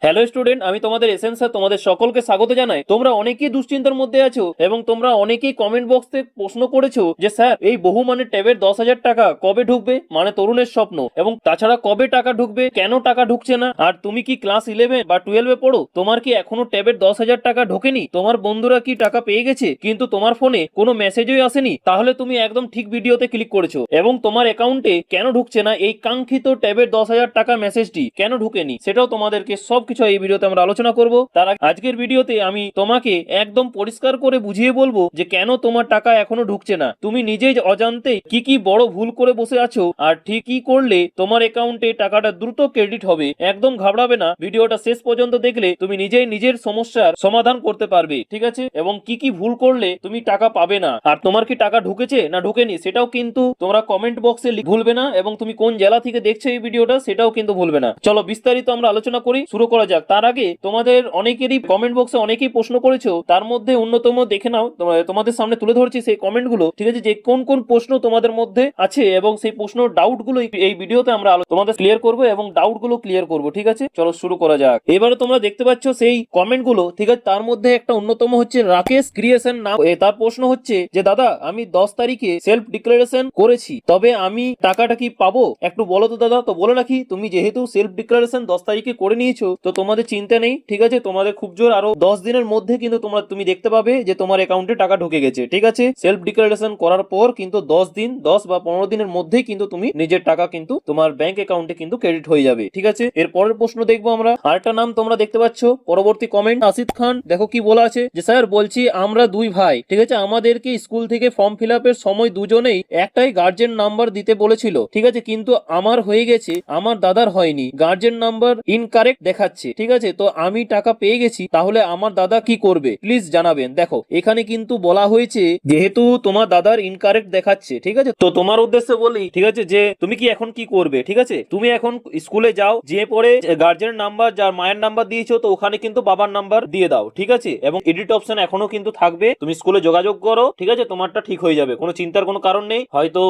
Hello student, আমি তোমাদের essence sir তোমাদের সকলকে স্বাগত জানাই। তোমরা অনেকেই দুশ্চিন্তার মধ্যে আছো এবং তোমরা অনেকেই কমেন্ট বক্সে প্রশ্ন করেছো যে স্যার এই বহু মানে ট্যাবের 10,000 টাকা কবে ঢুকবে, মানে তরুণের স্বপ্ন, এবং তাছাড়া কবে টাকা ঢুকবে, কেন টাকা ঢুকছে না, আর তুমি কি ক্লাস 11 বা 12 পড়ো, তোমার কি এখনো ট্যাবের 10,000 টাকা ঢোকেনি, তোমার বন্ধুরা কি টাকা পেয়ে গেছে কিন্তু তোমার ফোনে কোনো মেসেজই আসেনি, তাহলে তুমি একদম ঠিক ভিডিওতে ক্লিক করেছো। এবং তোমার অ্যাকাউন্টে কেন ঢুকছে না এই কাঙ্ক্ষিত ট্যাবের 10,000 টাকা মেসেজটি কেন ঢুকেনি সেটাও তোমাদেরকে সবকিছু এই ভিডিওতে আমরা আলোচনা করব। তার আজকের ভিডিওতে আমি তোমাকে একদম পরিষ্কার করে বুঝিয়ে বলবো যে কেন তোমার টাকা এখনো ঢুকছে না, তুমি নিজেই অজান্তে কি কি বড় ভুল করে বসে আছো, আর ঠিক কি করলে তোমার অ্যাকাউন্টে টাকাটা দ্রুত ক্রেডিট হবে। একদম ঘাবড়াবে না, ভিডিওটা শেষ পর্যন্ত দেখলে তুমি নিজেই নিজের সমস্যার সমাধান করতে পারবে, ঠিক আছে? এবং কি কি ভুল করলে তুমি টাকা পাবে না, আর তোমার কি টাকা ঢুকেছে না ঢুকেনি সেটাও কিন্তু তোমরা কমেন্ট বক্সে ভুলবে না, এবং তুমি কোন জেলা থেকে দেখছো এই ভিডিওটা সেটাও কিন্তু ভুলবে না। চলো বিস্তারিত আমরা আলোচনা করি, শুরু করা যাক। তার আগে তোমাদের অনেকেরই কমেন্ট বক্সে অনেকেই প্রশ্ন করেছো, তার মধ্যে অন্যতম দেখে নাও, তোমাদের সামনে তুলে ধরছি সেই কমেন্ট গুলো, ঠিক আছে? যে কোন কোন প্রশ্ন তোমাদের মধ্যে আছে এবং সেই প্রশ্ন ডাউট গুলো এই ভিডিওতে আমরা তোমাদের ক্লিয়ার করবো এবং ডাউট গুলো ক্লিয়ার করবো, ঠিক আছে? চলো শুরু করা যাক। এবারে তোমরা দেখতে পাচ্ছ সেই কমেন্ট গুলো, ঠিক আছে? তার মধ্যে একটা অন্যতম হচ্ছে রাকেশ ক্রিয়েশন নাম। তার প্রশ্ন হচ্ছে যে দাদা আমি 10 তারিখে সেলফ ডিক্লারেশন করেছি, তবে আমি টাকাটা কি পাবো একটু বলো তো দাদা। তো বলে রাখি, তুমি যেহেতু সেলফ ডিক্লারেশন 10 তারিখে করে নিয়েছো তো তোমাদের চিন্তা নেই, ঠিক আছে? তোমাদের খুব জোর আরো 10 দিনের মধ্যে কিন্তু তুমি দেখতে পাবে যে তোমার অ্যাকাউন্টে টাকা ঢুকে গেছে, ঠিক আছে? সেলফ ডিক্লারেশন করার পর কিন্তু 10 দিন 10 বা 15 দিনের মধ্যেই কিন্তু তুমি নিজের টাকা কিন্তু তোমার ব্যাংক অ্যাকাউন্টে কিন্তু ক্রেডিট হয়ে যাবে, ঠিক আছে? এর পরের প্রশ্ন দেখবো আমরা। আরেকটা নাম তোমরা দেখতে পাচ্ছ পরবর্তী কমেন্ট, আসিফ খান। দেখো কি বলা আছে যে স্যার বলছি আমরা দুই ভাই, ঠিক আছে? আমাদেরকে স্কুল থেকে ফর্ম ফিল আপের সময় দুজনেই একটাই গার্জেন নাম্বার দিতে বলেছিল, ঠিক আছে? কিন্তু আমার হয়ে গেছে, আমার দাদার হয়নি, গার্জেন নাম্বার ইনকারেক্ট দেখাচ্ছে, ঠিক আছে? তো আমি টাকা পেয়ে গেছি, তাহলে আমার দাদা কি করবে প্লিজ জানাবেন। দেখো এখানে কিন্তু বলা হয়েছে যেহেতু তোমার দাদার ইনকারেক্ট দেখাচ্ছে, ঠিক আছে? তো তোমার উদ্দেশ্যে বলি, ঠিক আছে, যে তুমি কি এখন কি করবে, ঠিক আছে? তুমি এখন স্কুলে যাও, যে পরে গার্জেনের নাম্বার যার মায়ের নাম্বার দিয়েছো তো ওখানে কিন্তু বাবার নাম্বার দিয়ে দাও, ঠিক আছে? এবং এডিট অপশন এখনো কিন্তু থাকবে, তুমি স্কুলে যোগাযোগ করো, ঠিক আছে? তোমারটা ঠিক হয়ে যাবে, কোনো চিন্তার কোনো কারণ নেই। হয়তো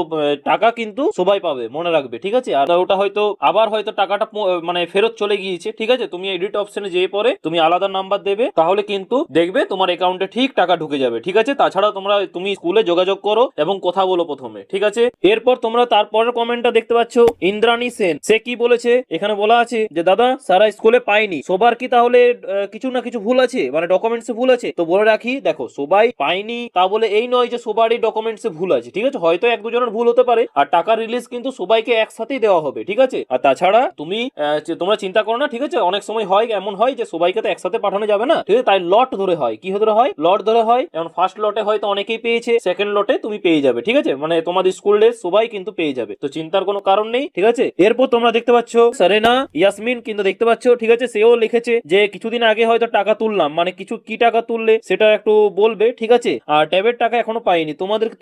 টাকা কিন্তু সবাই পাবে, মনে রাখবে, ঠিক আছে? আর ওটা হয়তো আবার হয়তো টাকাটা মানে ফেরত চলে গিয়েছে, ঠিক আছে? তুমি এডিট অপশনে যেয়ে পরে তুমি আলাদা নাম্বার দেবে, তাহলে কিন্তু দেখবে তোমার অ্যাকাউন্টে ঠিক টাকা ঢুকে যাবে, ঠিক আছে? তাছাড়া তুমি স্কুলে যোগাযোগ করো এবং কথা বলো প্রথমে, ঠিক আছে? এরপর তোমরা তারপরের কমেন্টটা দেখতে পাচ্ছ ইন্দ্রাণী সেন। সে কি বলেছে, এখানে বলা আছে যে দাদা সারা স্কুলে পায়নি, সবার কি তাহলে কিছু না কিছু ভুল আছে, মানে ডকুমেন্টসে ভুল আছে? তো বলে রাখি, দেখো সবাই পায়নি তা বলে এই নয় যে সবারই ডকুমেন্টসে ভুল আছে, ঠিক আছে? হয়তো এক দুজনের ভুল হতে পারে, আর টাকা রিলিজ কিন্তু সবাইকে একসাথেই দেওয়া হবে, ঠিক আছে? আর তাছাড়া তোমরা চিন্তা করো না, ঠিক আছে? অনেক সময় হয় এমন হয় যে সবাইকে তো একসাথে পাঠানো যাবে না, ঠিক আছে? তাই লট ধরে হয়, কি ধরে হয়? লট ধরে হয়। যেমন ফার্স্ট লটে হয়তো অনেকেই পেয়েছে, সেকেন্ড লটে তুমি পেয়ে যাবে, ঠিক আছে? মানে তোমাদের স্কুলের সবাই কিন্তু পেয়ে যাবে, তো চিন্তার কোনো কারণ নেই, ঠিক আছে? এরপর তোমরা দেখতে পাচ্ছ সারেনা ইয়াসমিন কিন্তু দেখতে পাচ্ছ, ঠিক আছে? সেও লিখেছে যে কিছুদিন আগে হয়তো টাকা তুললাম, মানে কিছু কি টাকা তুললে সেটা একটু বলবে, ঠিক আছে? আর ট্যাবের টাকা এখনো পাইনি,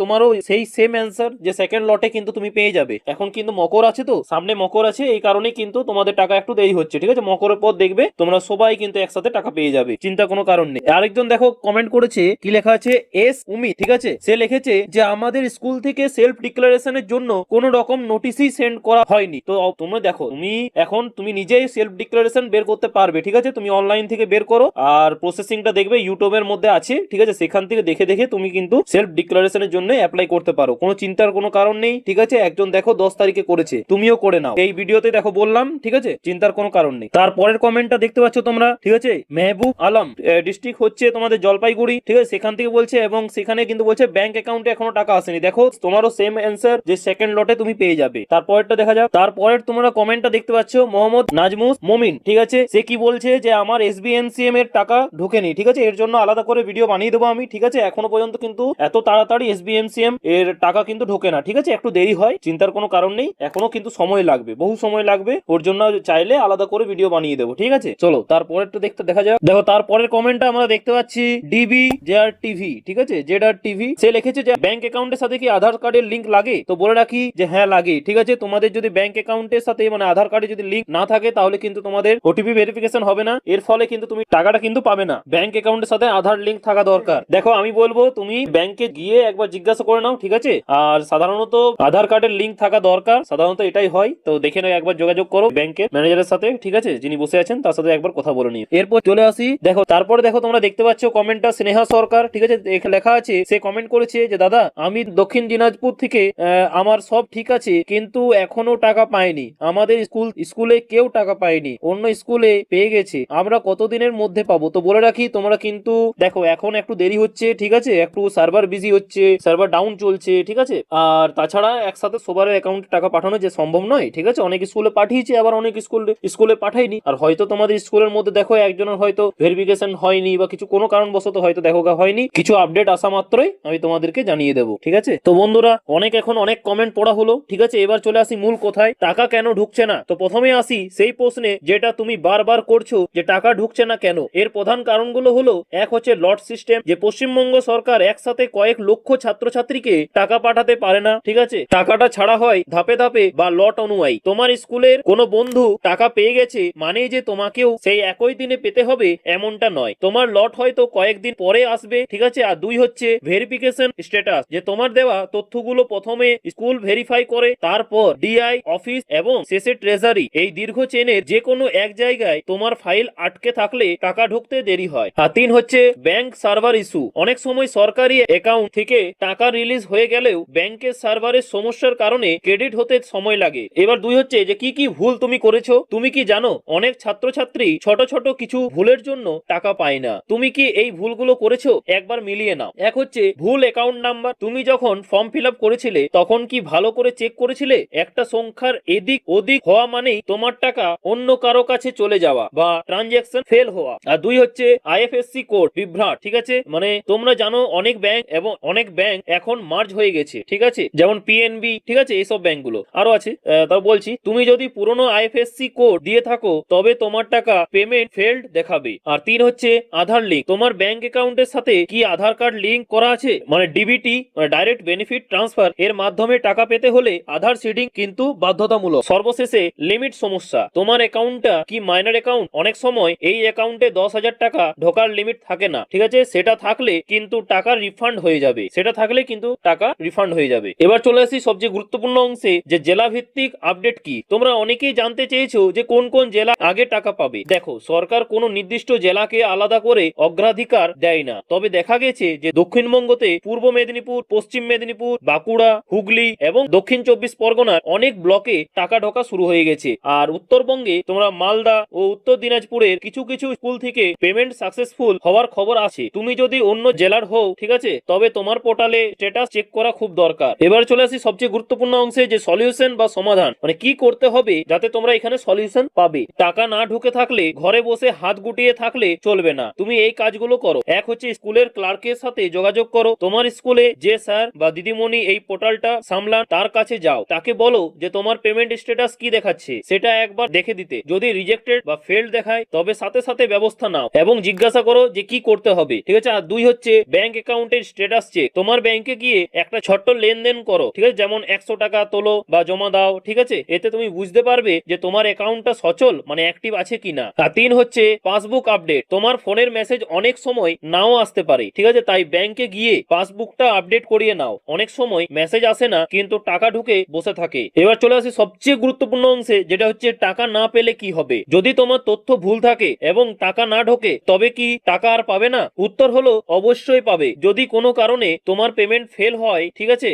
তোমারও সেই সেম অ্যান্সার যে সেকেন্ড লটে কিন্তু তুমি পেয়ে যাবে। এখন কিন্তু মকর আছে, তো সামনে মকর আছে, এই কারণে কিন্তু তোমাদের টাকা একটু দেরি হচ্ছে, ঠিক আছে? মকরের পর দেখবে তোমরা সবাই কিন্তু একসাথে টাকা পেয়ে যাবে, চিন্তা কোনো কারণ নেই। আরেকজন দেখো কমেন্ট করেছে, কি লেখা আছে, এস উমি, ঠিক আছে? সে লিখেছে যে আমাদের স্কুল থেকে সেলফ ডিক্লারেশনের জন্য কোনো রকম নোটিশই সেন্ড করা হয়নি। তো তোমরা দেখো, তুমি নিজেই সেলফ ডিক্লারেশন বের করতে পারবে, ঠিক আছে? তুমি অনলাইন থেকে বের করো, আর প্রসেসিংটা দেখবে ইউটিউবের মধ্যে আছে, ঠিক আছে? সেখান থেকে দেখে দেখে তুমি কিন্তু সেলফ ডিক্লারেশনের জন্য অ্যাপ্লাই করতে পারো, কোনো চিন্তার কোনো কারণ নেই, ঠিক আছে? একজন দেখো 10 তারিখে করেছে, তুমিও করে নাও, এই ভিডিওতে দেখো বললাম, ঠিক আছে? চিন্তার কোনো কারণ নেই। তারপরের কমেন্টটা দেখতে পাচ্ছ তোমরা, ঠিক আছে? মেহবুব আলম, ডিস্ট্রিক্ট হচ্ছে তোমাদের জলপাইগুড়ি, ঠিক আছে? সেখান থেকে বলছে, এবং সেখানে কিন্তু বলছে ব্যাংক অ্যাকাউন্টে এখনো টাকা আসেনি। দেখো তোমারও সেম অ্যান্সার যে সেকেন্ড লটে তুমি পেয়ে যাবে। তারপরেরটা দেখা যাক। তারপরের তোমরা কমেন্টটা দেখতে পাচ্ছ মোহাম্মদ নাজমুস মমিন, ঠিক আছে? সে কি বলছে যে আমার এসবিএমসিএম এর টাকা ঢোকেনি, ঠিক আছে? এর জন্য আলাদা করে ভিডিও বানিয়ে দেবো আমি, ঠিক আছে? এখনো পর্যন্ত কিন্তু এত তাড়াতাড়ি এসবিএমসিএম এর টাকা কিন্তু ঢোকে না, ঠিক আছে? একটু দেরি হয়, চিন্তার কোনো কারণ নেই, এখনো কিন্তু সময় লাগবে, বহু সময় লাগবে, ওর জন্য চাইলে আলাদা করে ভিডিও বানিয়ে দেবো, ঠিক আছে? চলো তারপরেরটা দেখা যাক। দেখো তারপরের কমেন্টটা আমরা দেখতে পাচ্ছি ডিবি জেআর টিভি, ঠিক আছে? জেডআর টিভি। সে লিখেছে যে ব্যাংক অ্যাকাউন্টের সাথে কি আধার কার্ডের লিংক লাগে? তো বলে রাখি যে হ্যাঁ লাগে, ঠিক আছে? তোমাদের যদি ব্যাংক অ্যাকাউন্টের সাথে মানে আধার কার্ডে যদি লিংক না থাকে তাহলে কিন্তু তোমাদের ওটিপি ভেরিফিকেশন হবে না, এর ফলে কিন্তু তুমি টাকাটা কিন্তু পাবে না। ব্যাংক অ্যাকাউন্টের সাথে আধার লিংক থাকা দরকার। দেখো আমি বলবো তুমি ব্যাংকে গিয়ে একবার জিজ্ঞাসা করে নাও, ঠিক আছে? আর সাধারণত আধার কার্ডের লিংক থাকা দরকার, সাধারণত এটাই হয়, তো দেখে নাও, একবার যোগাযোগ করো ব্যাংকের ম্যানেজারের সাথে, ঠিক আছে? যিনি বসে আছেন তার সাথে একবার কথা বলে নিই। এরপর চলে আসি, দেখো তারপরে দেখো তোমরা দেখতে পাচ্ছ কমেন্টটা স্নেহা সরকার, ঠিক আছে, লেখা আছে, সে কমেন্ট করেছে যে দাদা আমি দক্ষিণ দিনাজপুর থেকে, আমার সব ঠিক আছে কিন্তু এখনো টাকা পাইনি, আমাদের স্কুলে কেউ টাকা পায়নি, অন্য স্কুলে পেয়ে গেছে, আমরা কতদিনের মধ্যে পাবো? তো বলে রাখি তোমরা কিন্তু দেখো এখন একটু দেরি হচ্ছে, ঠিক আছে, একটু সার্ভার বিজি হচ্ছে, সার্ভার ডাউন চলছে, ঠিক আছে, আর তাছাড়া একসাথে সবার অ্যাকাউন্টে টাকা পাঠানো যে সম্ভব নয়, ঠিক আছে, অনেক স্কুলে পাঠিয়েছে আবার অনেক স্কুলে পাঠায়নি, আর হয়তো তোমাদের স্কুলের মধ্যে দেখো একজনের হয়তো ভেরিফিকেশন হয়নি বা কিছু কোনো কারণবশত হয়তো দেখো হয়নি, কিছু আপডেট আসা মাত্রই আমি তোমাদেরকে জানিয়ে দেবো, ঠিক আছে। তো বন্ধুরা এখন অনেক কমেন্ট পড়া হলো, ঠিক আছে, এবার চলে আসি মূল কথায়, টাকা কেন ঢুকছে না। তো প্রথমে আসি সেই প্রশ্নে যেটা তুমি বারবার করছো যে টাকা ঢুকছে না কেন। এর প্রধান কারণগুলো হলো, এক হচ্ছে লট সিস্টেম, যে পশ্চিমবঙ্গ সরকার একসাথে কয়েক লক্ষ ছাত্রছাত্রীকে টাকা পাঠাতে পারে না, ঠিক আছে, টাকাটা ছাড়া হয় ধাপে ধাপে বা লট অনুযায়ী। তোমার স্কুলের কোনো বন্ধু টাকা পেয়ে গেছে মানে যে তোমাকেও সেই একই দিনে পেতে হবে এমনটা নয়, তোমার লট হয়তো কয়েকদিন পরে আসবে, ঠিক আছে। আর দুই হচ্ছে ভেরিফিকেশন স্ট্যাটাস, যে তোমার দেওয়া তথ্যগুলো প্রথমে স্কুল ভেরিফাই করে, তারপর ডিআই অফিস এবং শেষে ট্রেজারি, এই দীর্ঘ চেনের যে কোনো এক জায়গায় তোমার ফাইল আটকে থাকলে টাকা ঢুকতে দেরি হয়। আর তিন হচ্ছে ব্যাংক সার্ভার ইস্যু, অনেক সময় সরকারি অ্যাকাউন্ট থেকে টাকা রিলিজ হয়ে গেলেও ব্যাংকের সার্ভারের সমস্যার কারণে ক্রেডিট হতে সময় লাগে। এবার দুই হচ্ছে যে কি কি ভুল তুমি করেছো। তুমি কি জানো অনেক ছাত্রছাত্রী ছোট ছোট কিছু ভুলের জন্য টাকা পায় না, তুমি কি এই ভুলগুলো করেছো? একবার মিলিয়ে নাও। এক হচ্ছে ভুল অ্যাকাউন্ট নাম্বার, তুমি যখন ফর্ম ফিল আপ করেছিলে তখন কি ভালো করে চেক করেছিলে? একটা সংখ্যার এদিক ওদিক হওয়া মানেই তোমার টাকা অন্য কারো কাছে চলে যাওয়া বা ট্রানজাকশন ফেল হওয়া। আর দুই হচ্ছে আইএফএসসি কোড বিভ্রাট, ঠিক আছে, মানে তোমরা জানো অনেক ব্যাংক এখন মার্জ হয়ে গেছে, ঠিক আছে, যেমন পিএনবি, ঠিক আছে, এইসব ব্যাংকগুলো আরো আছে। তাও বলছি, তুমি যদি পুরনো আইএফএসসি কোড দিয়ে থাকো তবে তোমার টাকা পেমেন্ট ফেলড দেখাবে। আর তিন হচ্ছে আধার লিঙ্ক, তোমার ব্যাংক অ্যাকাউন্টের সাথে কি আধার কার্ড লিঙ্ক করা আছে, মানে ডিবিটি, ডাইরেক্ট বেনিফিট ট্রান্সফার, এর মাধ্যমে টাকা পেতে হলে আধার সিডিং কিন্তু বাধ্যতামূলক। সর্বশেষে লিমিট সমস্যা, তোমার অ্যাকাউন্টটা কি মাইনর অ্যাকাউন্ট, অনেক সময় এই অ্যাকাউন্টে 10,000 টাকা ঢোকার লিমিট থাকে না, ঠিক আছে, সেটা থাকলে কিন্তু টাকা রিফান্ড হয়ে যাবে, এবার চলে আসি সবচেয়ে গুরুত্বপূর্ণ অংশে, যে জেলা ভিত্তিক আপডেট কি। তোমরা অনেকেই জানতে চেয়েছো যে কোন কোন জেলা আগে টাকা পাবে। দেখো সরকার কোনো নির্দিষ্ট জেলাকে আলাদা করে অগ্রাধিকার দেয় না, তবে দেখা গেছে যে দক্ষিণবঙ্গতে পূর্ব মেদিনীপুর, পশ্চিম মেদিনীপুর, বাঁকুড়া, হুগলি এবং দক্ষিণ 24 পরগনার অনেক ব্লকে টাকা ঢোকা শুরু হয়ে গেছে। আর উত্তরবঙ্গে তোমরা মালদা ও উত্তর দিনাজপুরের কিছু কিছু স্কুল থেকে পেমেন্ট সাকসেসফুল হওয়ার খবর আছে। তুমি যদি অন্য জেলার হও, ঠিক আছে, তবে তোমার পোর্টালে স্ট্যাটাস চেক করা খুব দরকার। এবার চলে আসি সবচেয়ে গুরুত্বপূর্ণ অংশে, যে সলিউশন বা সমাধান, মানে কি করতে হবে যাতে তোমরা এখানে সলিউশন পাবে। টাকা না ঢুকে থাকলে, ঘরে বসে হাত গুটিয়ে থাকলে চলবে না, তুমি এই কাজগুলো করো। এক হচ্ছে স্কুলের ক্লার্কের সাথে যোগাযোগ করো, তোমার স্কুলে যে স্যার বা দিদিমণি এই পোর্টালটা সামলান তার কাছে যাও, তাকে বলো যে তোমার পেমেন্ট স্ট্যাটাস কি দেখাচ্ছে সেটা একবার দেখে দিতে, যদি রিজেক্টেড বা ফেলড দেখায় তবে সাথে সাথে ব্যবস্থা নাও এবং জিজ্ঞাসা করো যে কি করতে হবে, ঠিক আছে। আর দুই হচ্ছে ব্যাংক অ্যাকাউন্টের স্ট্যাটাস চেক, তোমার ব্যাংকে গিয়ে একটা ছোট্ট লেনদেন করো, ঠিক আছে, যেমন 100 টাকা তোলো বা জমা দাও, ঠিক আছে, এতে তুমি বুঝতে পারবে যে তোমার অ্যাকাউন্টটা সচল মানে অ্যাক্টিভ আছে কিনা। আর তিন হচ্ছে পাসবুক আপডেট, তোমার ফোনের মেসেজ অনেক সময় নাও আসতে পারে, ঠিক আছে, তাই ব্যাংকে গিয়ে পাসবুকটা আপডেট করিয়ে নাও, অনেক সময় মেসেজ আসে না কিন্তু টাকা ঢুকে বসে থাকে। এবার চলে আসি সবচেয়ে গুরুত্বপূর্ণ অংশে, যেটা হচ্ছে টাকা না পেলে কি হবে। যদি তোমার তথ্য ভুল থাকে এবং টাকা না ঢোকে তবে কি টাকা আর পাবে না? উত্তর হলো অবশ্যই পাবে। যদি কোনো কারণে তোমার পেমেন্ট ফেল হয়, ঠিক আছে,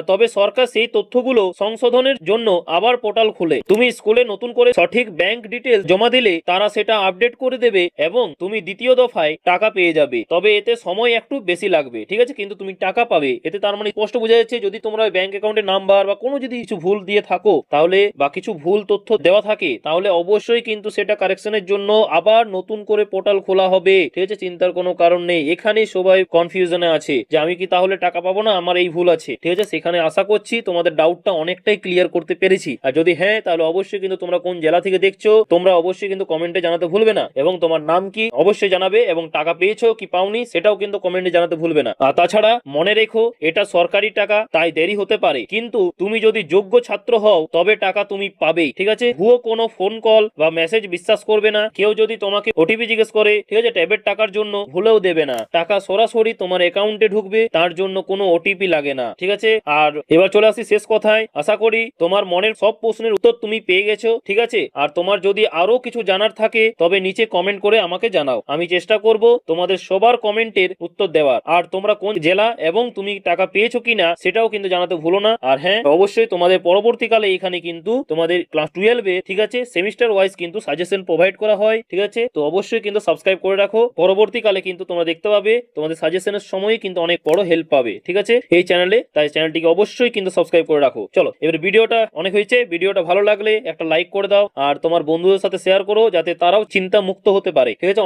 তবে সরকার সেই তথ্যগুলো সংশোধনের জন্য আবার পোর্টাল খুলে, তুমি স্কুলে নতুন করে সঠিক ব্যাংক ডিটেলস জমা দিলে তারা সেটা আপডেট করে দেবে এবং তুমি দ্বিতীয় দফায় টাকা পেয়ে যাবে। তবে এতে সময় একটু বেশি লাগবে, ঠিক আছে, কিন্তু তুমি টাকা পাবে। এতে তার মানে স্পষ্ট বোঝা যাচ্ছে যদি তোমরা ব্যাংক অ্যাকাউন্টের নাম্বার বা কোনো যদি কিছু ভুল দিয়ে থাকো তাহলে, বা কিছু ভুল তথ্য দেওয়া থাকে তাহলে অবশ্যই কিন্তু সেটা কারেকশনের জন্য আবার নতুন করে পোর্টাল খোলা হবে, ঠিক আছে, চিন্তার কোনো কারণ নেই। এখানেই সবাই কনফিউশনে আছে যে আমি কি তাহলে টাকা পাবো না, আমার এই ভুল আছে, ঠিক আছে। সেখানে আশা করছি তোমাদের ডাউটটা অনেকটাই ক্লিয়ার করতে পেরেছি। আর যদি হ্যাঁ, তাহলে অবশ্যই কিন্তু তোমরা কোন জেলা থেকে দেখছো তোমরা অবশ্যই কিন্তু কমেন্টে জানাতে ভুলবে না, এবং তোমার নাম কি অবশ্যই জানাবে, এবং টাকা পেয়েছো কি পাওনি সেটাও কিন্তু কমেন্টে জানাতে ভুলবে না। আর তাছাড়া মনে রেখো এটা সরকারি টাকা, তাই দেরি হতে পারে, কিন্তু তুমি যদি যোগ্য ছাত্র হও তবে টাকা তুমি পাবেই, ঠিক আছে। ভুয়ো কোনো ফোন কল বা মেসেজ বিশ্বাস করবে না। কেউ যদি তোমাকে ওটিপি জিজ্ঞেস করে, ঠিক আছে, ট্যাবের টাকার জন্য, ভুলেও দেবে না। টাকা সরাসরি তোমার অ্যাকাউন্টে ঢুকবে, তার জন্য কোনো ওটিপি লাগে না, ঠিক আছে। আর এবার চলে আসি শেষ কথায়। আশা করি তোমার মনের সব প্রশ্নের উত্তর তুমি পেয়ে গেছো, ঠিক আছে। আর তোমার যদি আরো আরো কিছু জানার থাকে তবে নিচে কমেন্ট করে আমাকে জানাও, আমি চেষ্টা করব তোমাদের সবার কমেন্টের উত্তর দেওয়ার। আর তোমরা কোন জেলা এবং তুমি টাকা পেয়েছো কিনা সেটাও কিন্তু জানাতে ভুলো না। আর হ্যাঁ, অবশ্যই তোমাদের পরবর্তীকালে এখানে কিন্তু তোমাদের ক্লাস 12-এ ঠিক আছে সেমিস্টার ওয়াইজ কিন্তু সাজেশন প্রোভাইড করা হয়, ঠিক আছে? তো অবশ্যই কিন্তু সাবস্ক্রাইব করে রাখো, পরবর্তীকালে কিন্তু তোমরা দেখতে পাবে তোমাদের সাজেশনের সময় কিন্তু অনেক বড় হেল্প পাবে, ঠিক আছে, এই চ্যানেলে। তাই চ্যানেলটিকে অবশ্যই কিন্তু সাবস্ক্রাইব করে রাখো। চলো এবার ভিডিওটা অনেক হয়েছে, ভিডিওটা ভালো লাগলে একটা লাইক করে দাও আর তোমার বন্ধুদের সাথে শেয়ার করো যাতে তারাও চিন্তা মুক্ত হতে পারে, ঠিক আছে?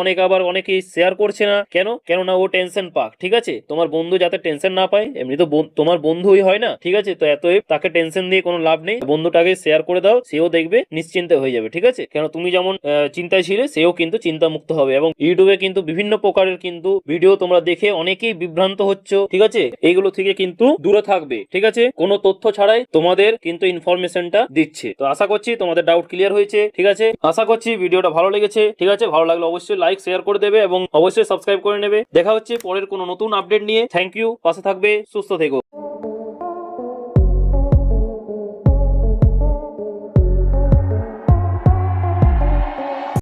অনেকেই শেয়ার করছে না, কেননা ও টেনশন পাক, ঠিক আছে? তোমার বন্ধু যাতে টেনশন না পায়, এমনি তো তোমার বন্ধুই হয় না, ঠিক আছে? তো এতএব তাকে টেনশন দিয়ে কোনো লাভ নেই, বন্ধুটাকে শেয়ার করে দাও, সেও দেখবে নিশ্চিন্তে হয়ে যাবে, ঠিক আছে? কেন তুমি যেমন চিন্তায় ছিলে সেও কিন্তু চিন্তা মুক্ত হবে। এবং ইউটিউবে কিন্তু বিভিন্ন প্রকারের কিন্তু ভিডিও তোমরা দেখে অনেকেই বিভ্রান্ত হচ্ছ, ঠিক আছে? এইগুলো থেকে কিন্তু দূরে থাকবে, ঠিক আছে? কোনো তথ্য ছাড়াই তোমাদের কিন্তু ইনফরমেশনটা দিচ্ছে। তো আশা করছি তোমাদের ডাউট ক্লিয়ার হয়েছে, ঠিক আছে? আশা করছি ভিডিওটা ভালো লেগেছে, ঠিক আছে? ভালো লাগলে অবশ্যই লাইক শেয়ার করে দেবে এবং অবশ্যই সাবস্ক্রাইব করে নেবে। দেখা হচ্ছে পরের কোনো নতুন আপডেট নিয়ে। থ্যাংক ইউ, পাশে থাকবে, সুস্থ থেকো।